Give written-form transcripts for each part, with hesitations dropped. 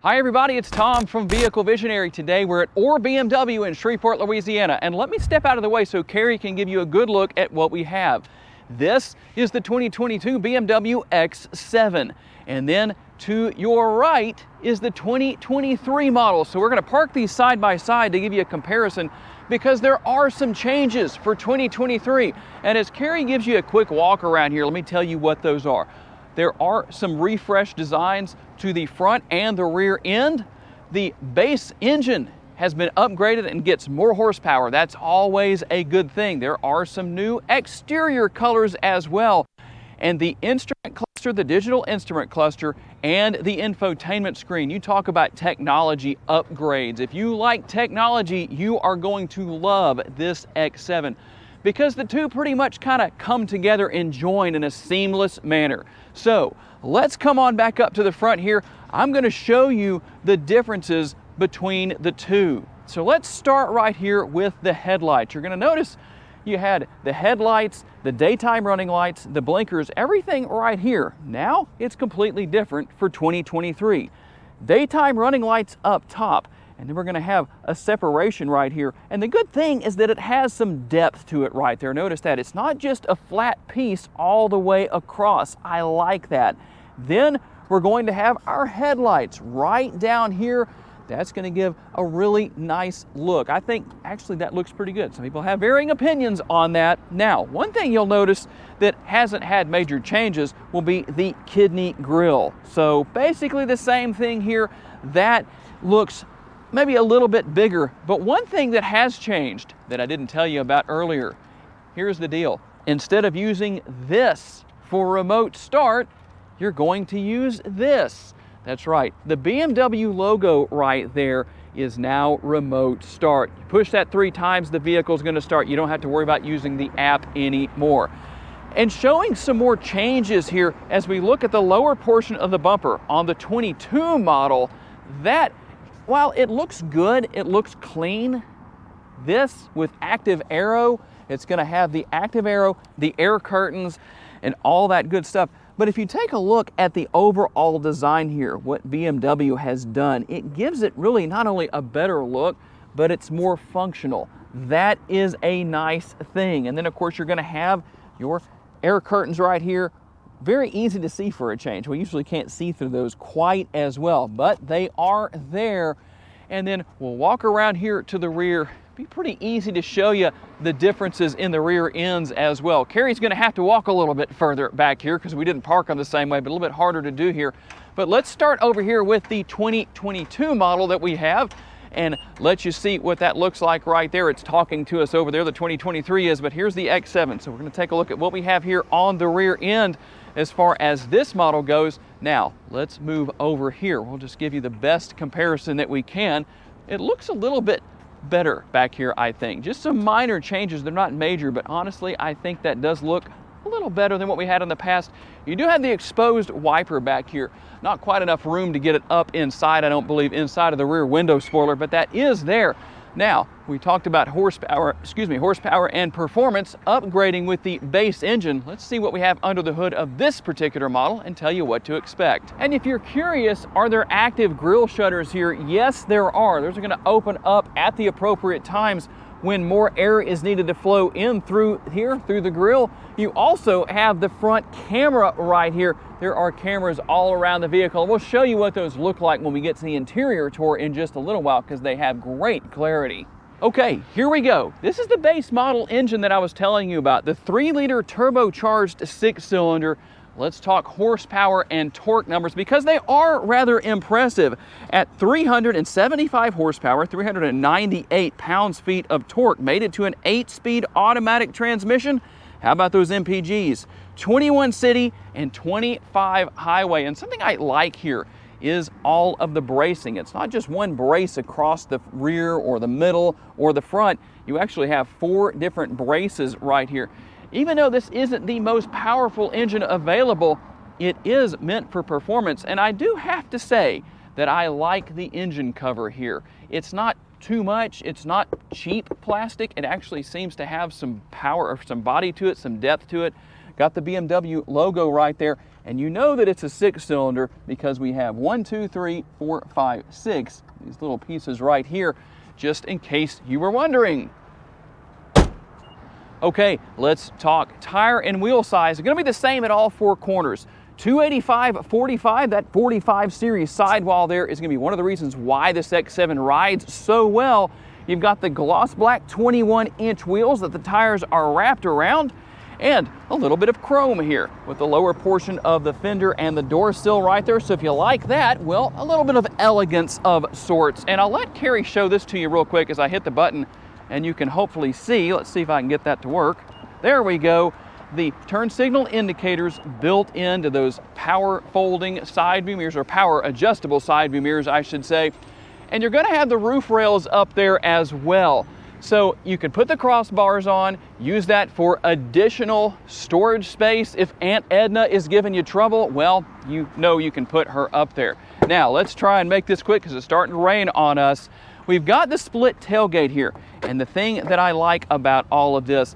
Hi everybody, it's Tom from Vehicle Visionary. Today we're at OR BMW in Shreveport, Louisiana, and let me step out of the way so Carrie can give you a good look at what we have. This is the 2022 BMW X7, and then to your right is the 2023 model. So we're going to park these side by side to give you a comparison because there are some changes for 2023. And as Carrie gives you a quick walk around here, let me tell you what those are. There are some refreshed designs to the front and the rear end. The base engine has been upgraded and gets more horsepower. That's always a good thing. There are some new exterior colors as well. And the instrument cluster, the digital instrument cluster, and the infotainment screen. You talk about technology upgrades. If you like technology, you are going to love this X7, because the two pretty much kind of come together and join in a seamless manner. So let's come on back up to the front here. I'm going to show you the differences between the two. So let's start right here with the headlights. You're going to notice you had the headlights, the daytime running lights, the blinkers, everything right here. Now it's completely different for 2023. Daytime running lights up top, and then we're going to have a separation right here. And the good thing is that it has some depth to it right there. Notice that it's not just a flat piece all the way across. I like that. Then we're going to have our headlights right down here. That's going to give a really nice look. I think actually that looks pretty good. Some people have varying opinions on that. Now, one thing you'll notice that hasn't had major changes will be the kidney grille. So basically the same thing here. That looks maybe a little bit bigger, but one thing that has changed that I didn't tell you about earlier, here's the deal. Instead of using this for remote start, you're going to use this. That's right, the BMW logo right there is now remote start. You push that 3 times, the vehicle's going to start. You don't have to worry about using the app anymore. And showing some more changes here as we look at the lower portion of the bumper on the 22 model, that while it looks good, it looks clean, this with active aero, it's going to have the active aero, the air curtains, and all that good stuff. But if you take a look at the overall design here, what BMW has done, it gives it really not only a better look, but it's more functional. That is a nice thing. And then of course you're going to have your air curtains right here. Very easy to see for a change. We usually can't see through those quite as well, but they are there. And then we'll walk around here to the rear. Be pretty easy to show you the differences in the rear ends as well. Carrie's going to have to walk a little bit further back here because we didn't park on the same way, but a little bit harder to do here. But let's start over here with the 2022 model that we have and let you see what that looks like right there. It's talking to us over there. The 2023 is, but here's the X7. So we're going to take a look at what we have here on the rear end as far as this model goes. Now, let's move over here. We'll just give you the best comparison that we can. It looks a little bit better back here, I think. Just some minor changes. They're not major, but honestly, I think that does look a little better than what we had in the past. You do have the exposed wiper back here. Not quite enough room to get it up inside, I don't believe, inside of the rear window spoiler, but that is there. Now, we talked about horsepower and performance, upgrading with the base engine. Let's see what we have under the hood of this particular model and tell you what to expect. And if you're curious, are there active grille shutters here? Yes, there are. Those are going to open up at the appropriate times when more air is needed to flow in through here, through the grille. You also have the front camera right here. There are cameras all around the vehicle. We'll show you what those look like when we get to the interior tour in just a little while because they have great clarity. Okay, here we go. This is the base model engine that I was telling you about, the 3-liter turbocharged 6-cylinder. Let's talk horsepower and torque numbers because they are rather impressive. At 375 horsepower, 398 pounds-feet of torque, made it to an 8-speed automatic transmission. How about those MPGs? 21 city and 25 highway. And something I like here is all of the bracing. It's not just one brace across the rear or the middle or the front. You actually have 4 different braces right here. Even though this isn't the most powerful engine available, it is meant for performance. And I do have to say that I like the engine cover here. It's not too much, it's not cheap plastic. It actually seems to have some power or some body to it, some depth to it. Got the BMW logo right there. And you know that it's a 6-cylinder because we have 1, 2, 3, 4, 5, 6, these little pieces right here, just in case you were wondering. Okay, let's talk tire and wheel size. It's going to be the same at all 4 corners. 285/45, that 45 series sidewall there is going to be one of the reasons why this X7 rides so well. You've got the gloss black 21-inch wheels that the tires are wrapped around, and a little bit of chrome here with the lower portion of the fender and the door sill right there. So if you like that, well, a little bit of elegance of sorts. And I'll let Carrie show this to you real quick as I hit the button, and you can hopefully see. Let's see if I can get that to work. There we go. The turn signal indicators built into those power folding side view mirrors, or power adjustable side view mirrors, I should say. And you're going to have the roof rails up there as well. So you can put the crossbars on, use that for additional storage space. If Aunt Edna is giving you trouble, well, you know you can put her up there. Now, let's try and make this quick because it's starting to rain on us. We've got the split tailgate here. And the thing that I like about all of this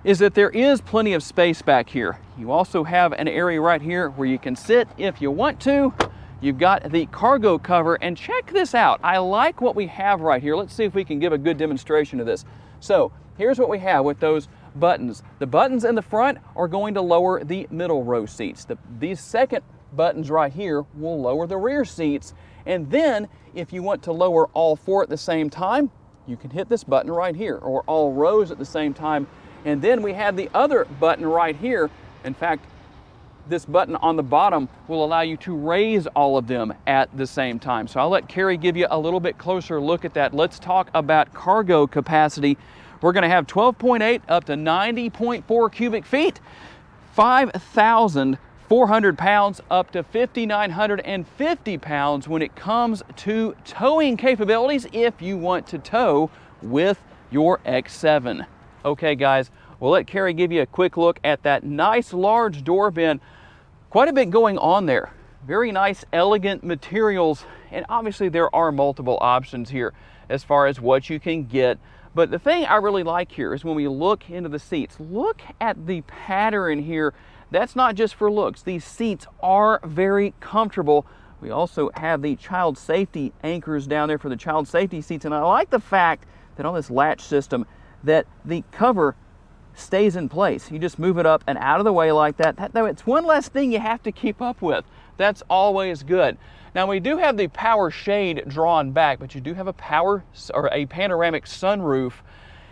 is that there is plenty of space back here. You also have an area right here where you can sit if you want to. You've got the cargo cover, and check this out. I like what we have right here. Let's see if we can give a good demonstration of this. So here's what we have with those buttons. The buttons in the front are going to lower the middle row seats. These second buttons right here will lower the rear seats. And then if you want to lower all 4 at the same time, you can hit this button right here, or all rows at the same time. And then we have the other button right here. In fact, this button on the bottom will allow you to raise all of them at the same time. So I'll let Carrie give you a little bit closer look at that. Let's talk about cargo capacity. We're going to have 12.8 up to 90.4 cubic feet, 5,400 pounds up to 5,950 pounds when it comes to towing capabilities if you want to tow with your X7. Okay guys, we'll let Carrie give you a quick look at that nice large door bin. Quite a bit going on there. Very nice, elegant materials, and obviously there are multiple options here as far as what you can get. But the thing I really like here is when we look into the seats, look at the pattern here. That's not just for looks. These seats are very comfortable. We also have the child safety anchors down there for the child safety seats, and I like the fact that on this latch system that the cover stays in place. You just move it up and out of the way like that. Though it's one less thing you have to keep up with. That's always good. Now we do have the power shade drawn back, but you do have a panoramic sunroof.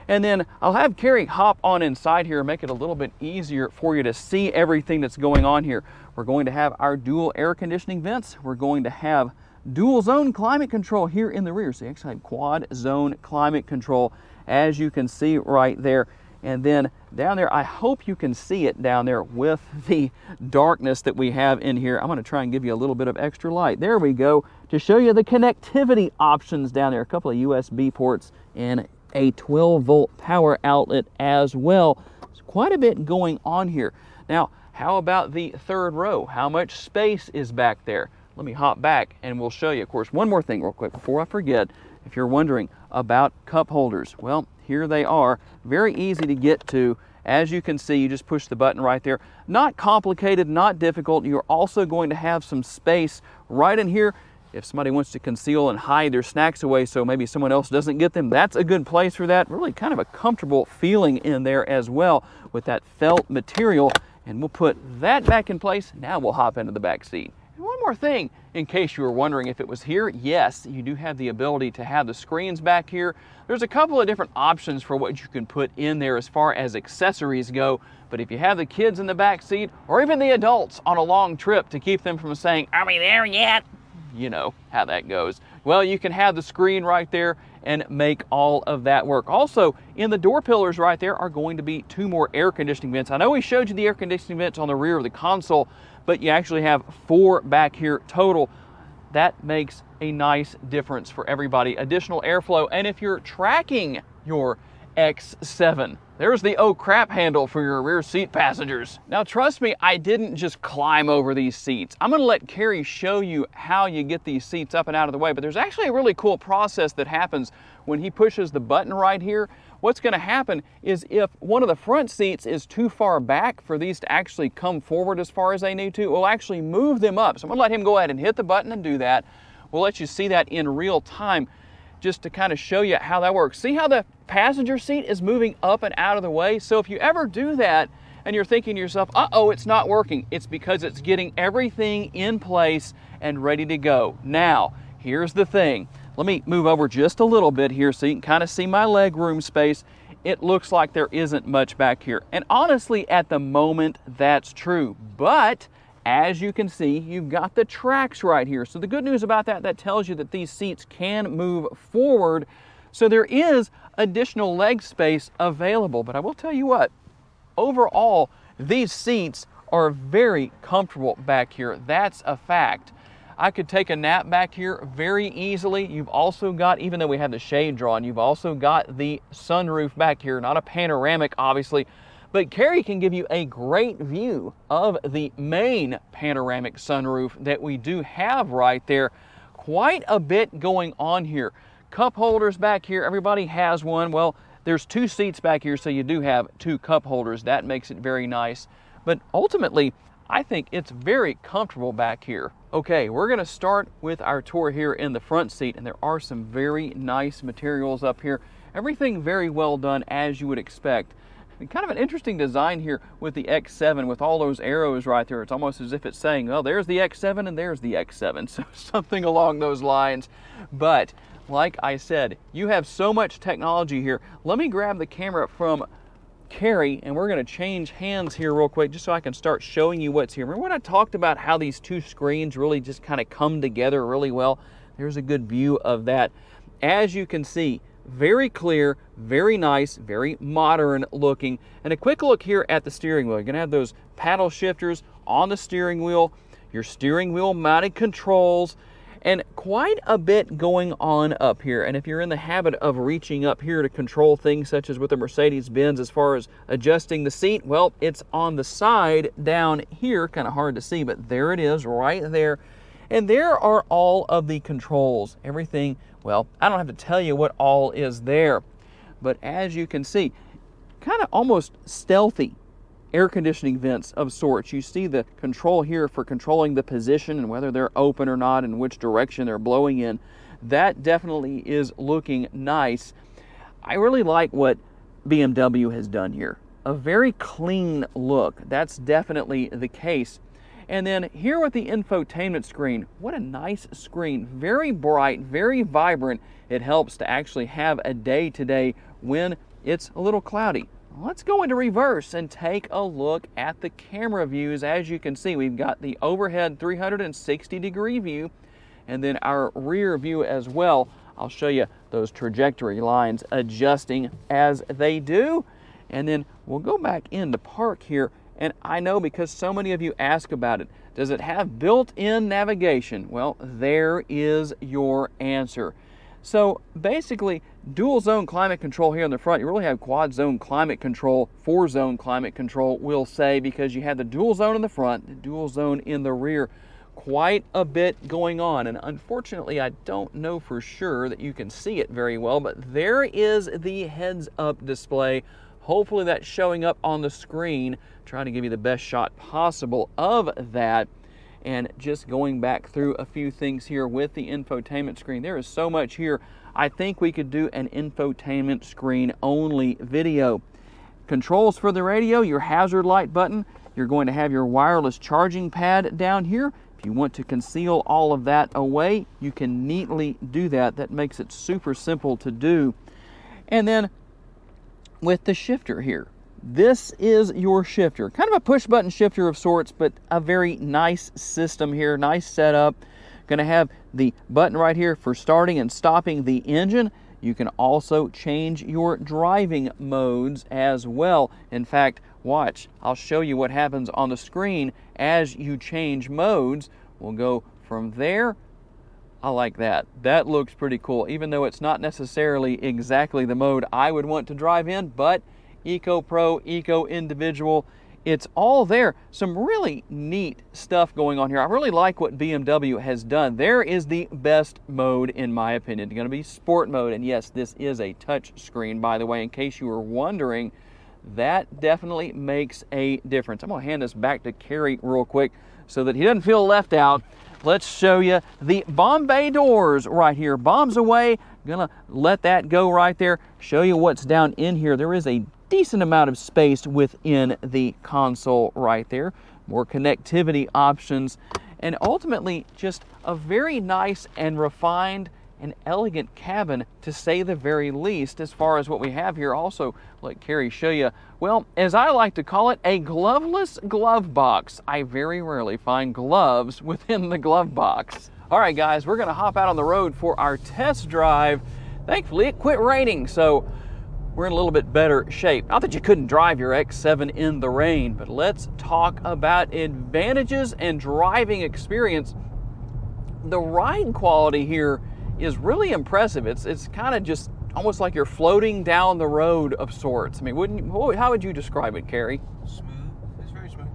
And then I'll have Carrie hop on inside here and make it a little bit easier for you to see everything that's going on here. We're going to have our dual air conditioning vents. We're going to have dual zone climate control here in the rear. So you actually have quad zone climate control, as you can see right there. And then down there, I hope you can see it down there with the darkness that we have in here. I'm going to try and give you a little bit of extra light. There we go, to show you the connectivity options down there. A couple of USB ports and a 12-volt power outlet as well. There's quite a bit going on here. Now, how about the third row? How much space is back there? Let me hop back and we'll show you. Of course, one more thing real quick before I forget. If you're wondering about cup holders, well, here they are. Very easy to get to. As you can see, you just push the button right there. Not complicated, not difficult. You're also going to have some space right in here. If somebody wants to conceal and hide their snacks away so maybe someone else doesn't get them, that's a good place for that. Really kind of a comfortable feeling in there as well with that felt material. And we'll put that back in place. Now we'll hop into the back seat. And one more thing, in case you were wondering if it was here, yes, you do have the ability to have the screens back here. There's a couple of different options for what you can put in there as far as accessories go, but if you have the kids in the back seat, or even the adults on a long trip to keep them from saying, "Are we there yet?" You know how that goes. Well, you can have the screen right there and make all of that work. Also, in the door pillars right there are going to be 2 more air conditioning vents. I know we showed you the air conditioning vents on the rear of the console, but you actually have 4 back here total. That makes a nice difference for everybody. Additional airflow, and if you're tracking your X7. There's the oh crap handle for your rear seat passengers. Now trust me, I didn't just climb over these seats. I'm gonna let Carrie show you how you get these seats up and out of the way, but there's actually a really cool process that happens when he pushes the button right here. What's gonna happen is if one of the front seats is too far back for these to actually come forward as far as they need to, we'll actually move them up. So I'm gonna let him go ahead and hit the button and do that. We'll let you see that in real time, just to kind of show you how that works. See how the passenger seat is moving up and out of the way? So if you ever do that and you're thinking to yourself, uh-oh, it's not working, it's because it's getting everything in place and ready to go. Now, here's the thing. Let me move over just a little bit here so you can kind of see my leg room space. It looks like there isn't much back here. And honestly, at the moment, that's true. But as you can see, you've got the tracks right here. So the good news about that, that tells you that these seats can move forward. So there is additional leg space available. But I will tell you what, overall, these seats are very comfortable back here. That's a fact. I could take a nap back here very easily. You've also got, even though we have the shade drawn, you've also got the sunroof back here, not a panoramic, obviously, but Carrie can give you a great view of the main panoramic sunroof that we do have right there. Quite a bit going on here. Cup holders back here, everybody has one. Well, there's two seats back here, so you do have two cup holders. That makes it very nice. But ultimately, I think it's very comfortable back here. Okay, we're gonna start with our tour here in the front seat, and there are some very nice materials up here. Everything very well done, as you would expect. And kind of an interesting design here with the X7 with all those arrows right there. It's almost as if it's saying, oh, there's the X7 and there's the X7. So something along those lines. But like I said, you have so much technology here. Let me grab the camera from Carrie and we're going to change hands here real quick just so I can start showing you what's here. Remember when I talked about how these two screens really just kind of come together really well? There's a good view of that. As you can see, very clear, very nice, very modern looking. And a quick look here at the steering wheel. You're going to have those paddle shifters on the steering wheel, your steering wheel mounted controls, and quite a bit going on up here. And if you're in the habit of reaching up here to control things such as with the Mercedes-Benz as far as adjusting the seat, well, it's on the side down here, kind of hard to see, but there it is right there. And there are all of the controls, everything. Well, I don't have to tell you what all is there, but as you can see, kind of almost stealthy air conditioning vents of sorts. You see the control here for controlling the position and whether they're open or not and which direction they're blowing in. That definitely is looking nice. I really like what BMW has done here. A very clean look. That's definitely the case. And then here with the infotainment screen, what a nice screen. Very bright, very vibrant. It helps to actually have a day today when it's a little cloudy. Let's go into reverse and take a look at the camera views. As you can see, we've got the overhead 360-degree view and then our rear view as well. I'll show you those trajectory lines adjusting as they do. And then we'll go back into park here. And I know because so many of you ask about it, does it have built-in navigation? Well, there is your answer. So basically, dual zone climate control here in the front. You really have quad zone climate control, 4-zone climate control, we'll say, because you have the dual zone in the front, the dual zone in the rear. Quite a bit going on, and unfortunately I don't know for sure that you can see it very well, but there is the heads-up display. Hopefully that's showing up on the screen, trying to give you the best shot possible of that. And just going back through a few things here with the infotainment screen. There is so much here. I think we could do an infotainment screen only video. Controls for the radio, your hazard light button. You're going to have your wireless charging pad down here. If you want to conceal all of that away, you can neatly do that. That makes it super simple to do. And then with the shifter here, this is your shifter. Kind of a push button shifter of sorts, but a very nice system here, nice setup. Going to have the button right here for starting and stopping the engine. You can also change your driving modes as well. In fact, watch, I'll show you what happens on the screen as you change modes. We'll go from there I like that. That looks pretty cool, even though it's not necessarily exactly the mode I would want to drive in, but Eco Pro, Eco Individual, it's all there. Some really neat stuff going on here. I really like what BMW has done. There is the best mode, in my opinion. It's going to be sport mode, and yes, this is a touch screen, by the way, in case you were wondering. That definitely makes a difference. I'm going to hand this back to Kerry real quick so that he doesn't feel left out. Let's show you the bomb bay doors right here. Bombs away. Gonna let that go right there. Show you what's down in here. There is a decent amount of space within the console right there. More connectivity options, and ultimately just a very nice and refined and elegant cabin, to say the very least, as far as what we have here. Also, let Kerry show you, well, as I like to call it, a gloveless glove box. I very rarely find gloves within the glove box. All right, guys, we're gonna hop out on the road for our test drive. Thankfully, it quit raining, so we're in a little bit better shape. Not that you couldn't drive your X7 in the rain, but let's talk about advantages and driving experience. The ride quality here is really impressive. It's kind of just almost like you're floating down the road of sorts. I mean, how would you describe it, Kerry? Smooth. It's very smooth.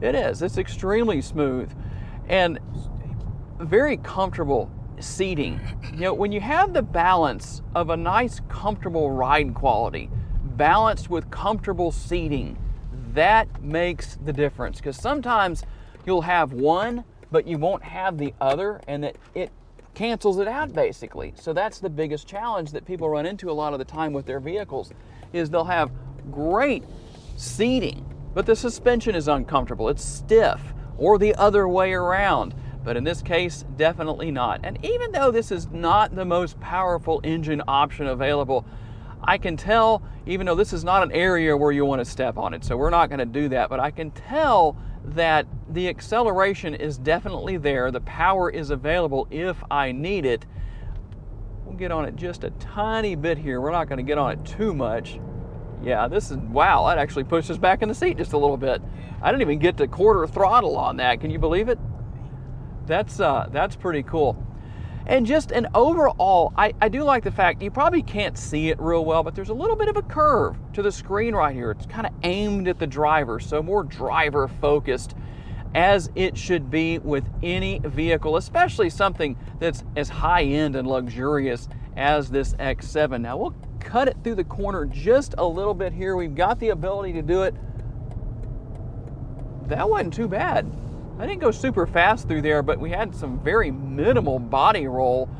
It is. It's extremely smooth and very comfortable seating. You know, when you have the balance of a nice, comfortable ride quality balanced with comfortable seating, that makes the difference. Because sometimes you'll have one, but you won't have the other, and it cancels it out, basically. So that's the biggest challenge that people run into a lot of the time with their vehicles, is they'll have great seating, but the suspension is uncomfortable. It's stiff, or the other way around. But in this case, definitely not. And even though this is not the most powerful engine option available, I can tell, even though this is not an area where you want to step on it, so we're not going to do that, but I can tell that the acceleration is definitely there. The power is available if I need it. We'll get on it just a tiny bit here. We're not going to get on it too much. Yeah, this is, wow, that actually pushes back in the seat just a little bit. I didn't even get to quarter throttle on that. Can you believe it? That's pretty cool. And just an overall, I do like the fact, you probably can't see it real well, but there's a little bit of a curve to the screen right here. It's kind of aimed at the driver, so more driver focused, as it should be with any vehicle, especially something that's as high-end and luxurious as this X7. Now we'll cut it through the corner just a little bit here. We've got the ability to do it. That wasn't too bad. I didn't go super fast through there, but we had some very minimal body roll.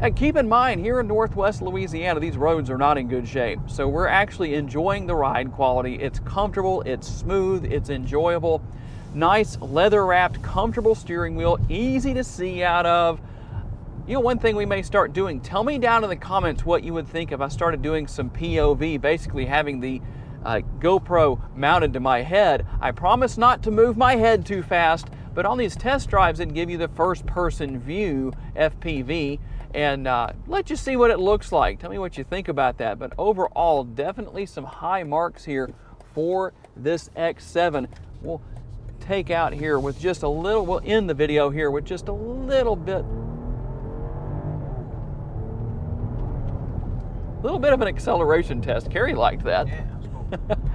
And keep in mind, here in Northwest Louisiana, these roads are not in good shape. So we're actually enjoying the ride quality. It's comfortable, it's smooth, it's enjoyable. Nice leather-wrapped, comfortable steering wheel, easy to see out of. You know, one thing we may start doing, tell me down in the comments what you would think if I started doing some POV, basically having the GoPro mounted to my head. I promise not to move my head too fast, but on these test drives it'd give you the first person view, FPV, and let you see what it looks like. Tell me what you think about that. But overall, definitely some high marks here for this X7. We'll take out here with just a little, we'll end the video here with just a little bit of an acceleration test. Kerry liked that. Yeah.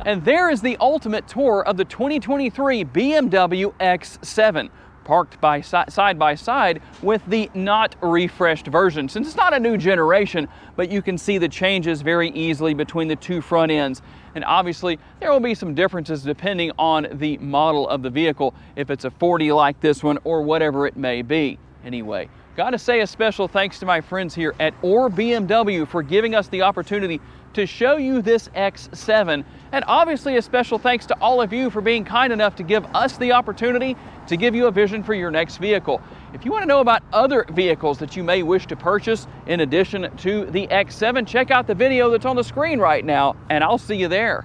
And there is the ultimate tour of the 2023 BMW X7, parked side by side with the not refreshed version, since it's not a new generation, but you can see the changes very easily between the two front ends. And obviously there will be some differences depending on the model of the vehicle, if it's a 40 like this one or whatever it may be. Anyway, gotta say a special thanks to my friends here at BMW for giving us the opportunity to show you this X7, and obviously a special thanks to all of you for being kind enough to give us the opportunity to give you a vision for your next vehicle. If you want to know about other vehicles that you may wish to purchase in addition to the X7, check out the video that's on the screen right now, and I'll see you there.